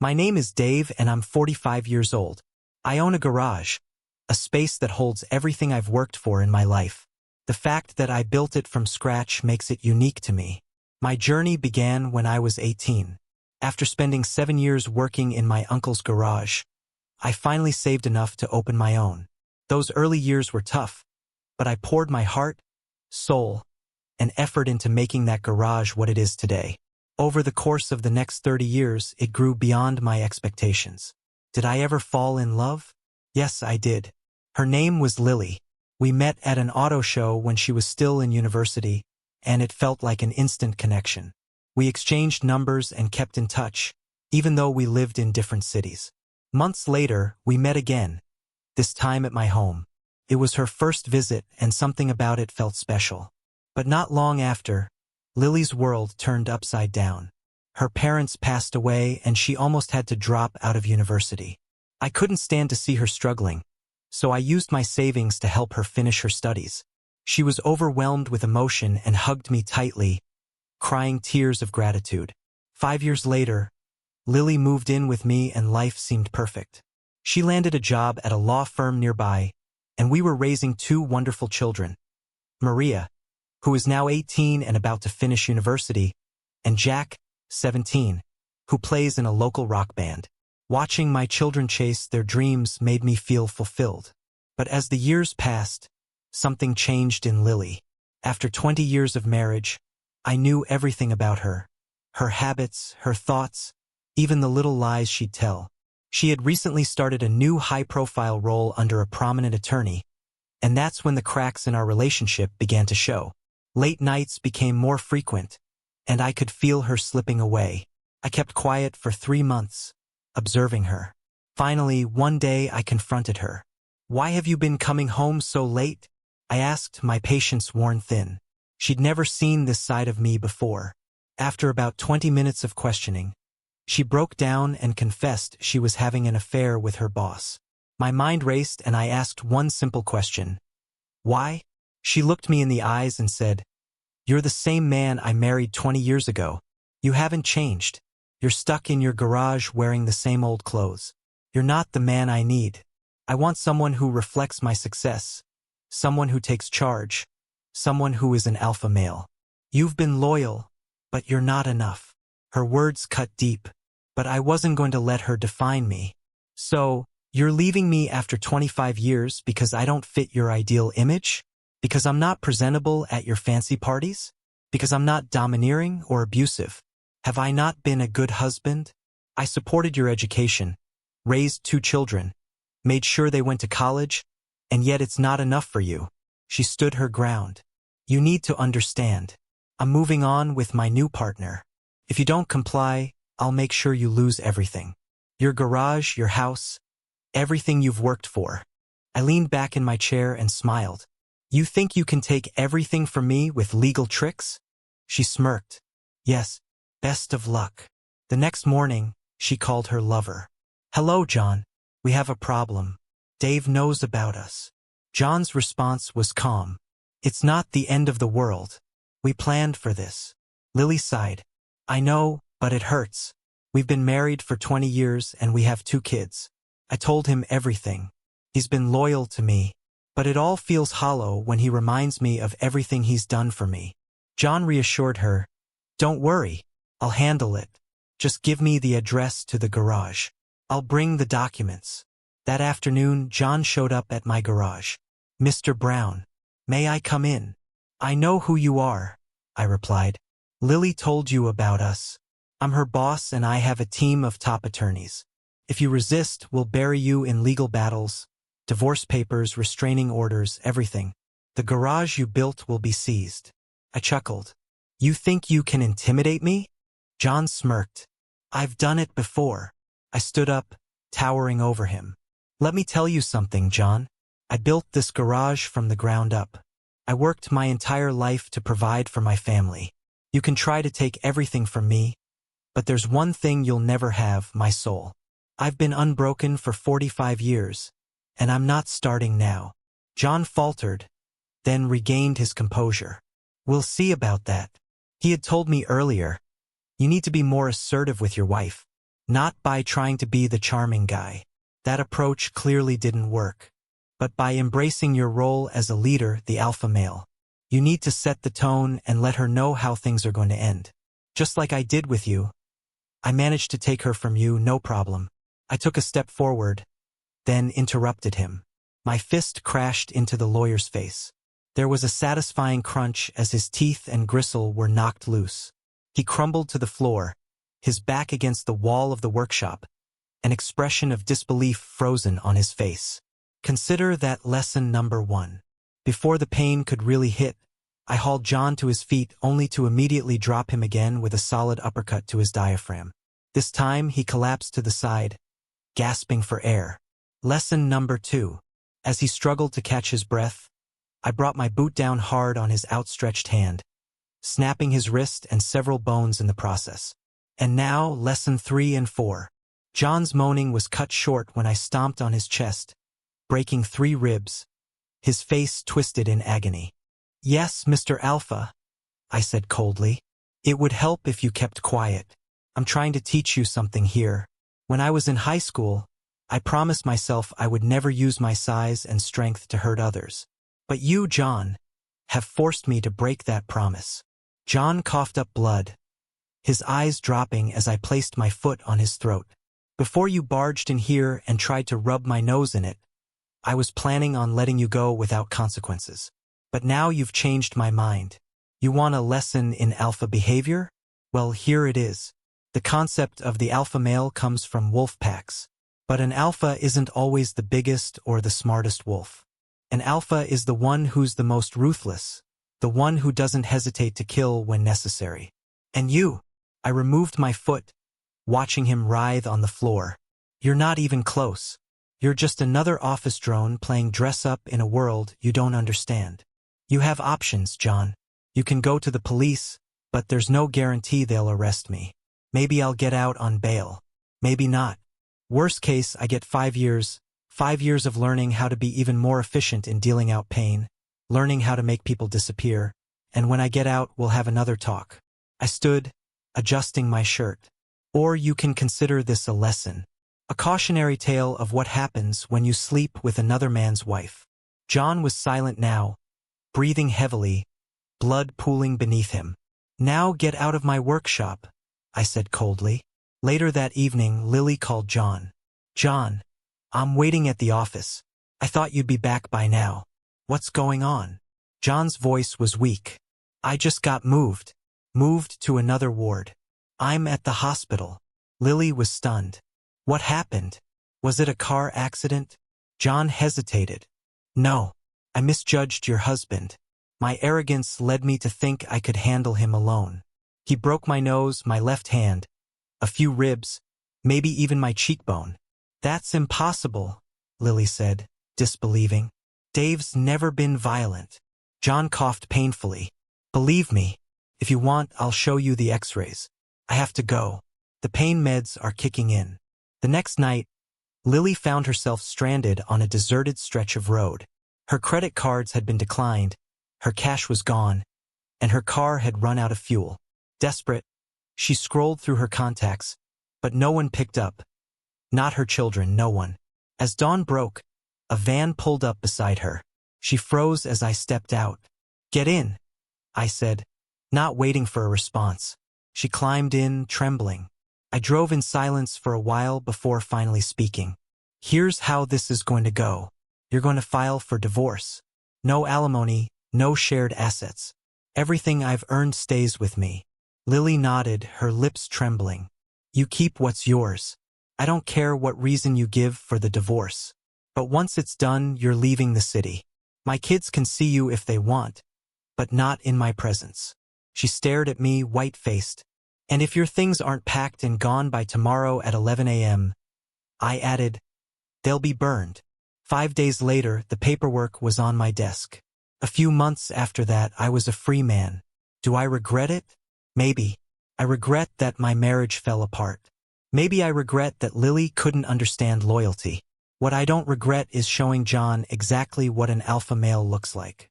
My name is Dave and I'm 45 years old. I own a garage, a space that holds everything I've worked for in my life. The fact that I built it from scratch makes it unique to me. My journey began when I was 18. After spending 7 years working in my uncle's garage, I finally saved enough to open my own. Those early years were tough, but I poured my heart, soul, and effort into making that garage what it is today. Over the course of the next 30 years, it grew beyond my expectations. Did I ever fall in love? Yes, I did. Her name was Lily. We met at an auto show when she was still in university, and it felt like an instant connection. We exchanged numbers and kept in touch, even though we lived in different cities. Months later, we met again, this time at my home. It was her first visit, and something about it felt special. But not long after, Lily's world turned upside down. Her parents passed away, and she almost had to drop out of university. I couldn't stand to see her struggling, so I used my savings to help her finish her studies. She was overwhelmed with emotion and hugged me tightly, crying tears of gratitude. 5 years later, Lily moved in with me and life seemed perfect. She landed a job at a law firm nearby, and we were raising 2 wonderful children. Maria, who is now 18 and about to finish university, and Jack, 17, who plays in a local rock band. Watching my children chase their dreams made me feel fulfilled. But as the years passed, something changed in Lily. After 20 years of marriage, I knew everything about her. Her habits, her thoughts, even the little lies she'd tell. She had recently started a new high-profile role under a prominent attorney, and that's when the cracks in our relationship began to show. Late nights became more frequent, and I could feel her slipping away. I kept quiet for 3 months, observing her. Finally, one day I confronted her. "Why have you been coming home so late?" I asked, my patience worn thin. She'd never seen this side of me before. After about 20 minutes of questioning, she broke down and confessed she was having an affair with her boss. My mind raced and I asked one simple question. "Why?" She looked me in the eyes and said, "You're the same man I married 20 years ago. You haven't changed. You're stuck in your garage wearing the same old clothes. You're not the man I need. I want someone who reflects my success, someone who takes charge, someone who is an alpha male. You've been loyal, but you're not enough." Her words cut deep, but I wasn't going to let her define me. "So, you're leaving me after 25 years because I don't fit your ideal image? Because I'm not presentable at your fancy parties? Because I'm not domineering or abusive? Have I not been a good husband? I supported your education, raised 2 children, made sure they went to college, and yet it's not enough for you." She stood her ground. "You need to understand. I'm moving on with my new partner. If you don't comply, I'll make sure you lose everything. Your garage, your house, everything you've worked for." I leaned back in my chair and smiled. "You think you can take everything from me with legal tricks?" She smirked. "Yes, best of luck." The next morning, she called her lover. "Hello, John. We have a problem. Dave knows about us." John's response was calm. "It's not the end of the world. We planned for this." Lily sighed. "I know, but it hurts. We've been married for 20 years and we have 2 kids. I told him everything. He's been loyal to me, but it all feels hollow when he reminds me of everything he's done for me." John reassured her, "Don't worry, I'll handle it. Just give me the address to the garage. I'll bring the documents." That afternoon, John showed up at my garage. "Mr. Brown, may I come in?" "I know who you are," I replied. "Lily told you about us. I'm her boss and I have a team of top attorneys. If you resist, we'll bury you in legal battles, divorce papers, restraining orders, everything. The garage you built will be seized." I chuckled. "You think you can intimidate me?" John smirked. "I've done it before." I stood up, towering over him. "Let me tell you something, John. I built this garage from the ground up. I worked my entire life to provide for my family. You can try to take everything from me, but there's one thing you'll never have, my soul. I've been unbroken for 45 years, and I'm not starting now." John faltered, then regained his composure. "We'll see about that." He had told me earlier, "You need to be more assertive with your wife. Not by trying to be the charming guy. That approach clearly didn't work. But by embracing your role as a leader, the alpha male. You need to set the tone and let her know how things are going to end. Just like I did with you. I managed to take her from you, no problem. I took a step forward, then interrupted him. My fist crashed into the lawyer's face. There was a satisfying crunch as his teeth and gristle were knocked loose. He crumbled to the floor, his back against the wall of the workshop, an expression of disbelief frozen on his face. Consider that lesson number 1. Before the pain could really hit, I hauled John to his feet only to immediately drop him again with a solid uppercut to his diaphragm. This time he collapsed to the side, gasping for air. Lesson number 2. As he struggled to catch his breath, I brought my boot down hard on his outstretched hand, snapping his wrist and several bones in the process. And now, lesson 3 and 4. John's moaning was cut short when I stomped on his chest, breaking 3 ribs, his face twisted in agony. Yes, Mr. Alpha, I said coldly. It would help if you kept quiet. I'm trying to teach you something here. When I was in high school, I promised myself I would never use my size and strength to hurt others. But you, John, have forced me to break that promise. John coughed up blood, his eyes dropping as I placed my foot on his throat. Before you barged in here and tried to rub my nose in it, I was planning on letting you go without consequences. But now you've changed my mind. You want a lesson in alpha behavior? Well, here it is. The concept of the alpha male comes from wolf packs. But an alpha isn't always the biggest or the smartest wolf. An alpha is the one who's the most ruthless, the one who doesn't hesitate to kill when necessary. And you, I removed my foot, watching him writhe on the floor. You're not even close. You're just another office drone playing dress-up in a world you don't understand. You have options, John. You can go to the police, but there's no guarantee they'll arrest me. Maybe I'll get out on bail. Maybe not. Worst case, I get 5 years. 5 years of learning how to be even more efficient in dealing out pain, learning how to make people disappear, and when I get out, we'll have another talk. I stood, adjusting my shirt. Or you can consider this a lesson. A cautionary tale of what happens when you sleep with another man's wife. John was silent now, breathing heavily, blood pooling beneath him. Now get out of my workshop, I said coldly. Later that evening, Lily called John. John, I'm waiting at the office. I thought you'd be back by now. What's going on? John's voice was weak. I just got moved. Moved to another ward. I'm at the hospital. Lily was stunned. What happened? Was it a car accident? John hesitated. No, I misjudged your husband. My arrogance led me to think I could handle him alone. He broke my nose, my left hand, a few ribs, maybe even my cheekbone. That's impossible, Lily said, disbelieving. Dave's never been violent. John coughed painfully. Believe me, if you want, I'll show you the x-rays. I have to go. The pain meds are kicking in. The next night, Lily found herself stranded on a deserted stretch of road. Her credit cards had been declined, her cash was gone, and her car had run out of fuel. Desperate, she scrolled through her contacts, but no one picked up. Not her children, no one. As dawn broke, a van pulled up beside her. She froze as I stepped out. Get in, I said, not waiting for a response. She climbed in, trembling. I drove in silence for a while before finally speaking. Here's how this is going to go. You're going to file for divorce. No alimony, no shared assets. Everything I've earned stays with me. Lily nodded, her lips trembling. You keep what's yours. I don't care what reason you give for the divorce. But once it's done, you're leaving the city. My kids can see you if they want, but not in my presence. She stared at me, white-faced. And if your things aren't packed and gone by tomorrow at 11 a.m., I added, they'll be burned. 5 days later, the paperwork was on my desk. A few months after that, I was a free man. Do I regret it? Maybe. I regret that my marriage fell apart. Maybe I regret that Lily couldn't understand loyalty. What I don't regret is showing John exactly what an alpha male looks like.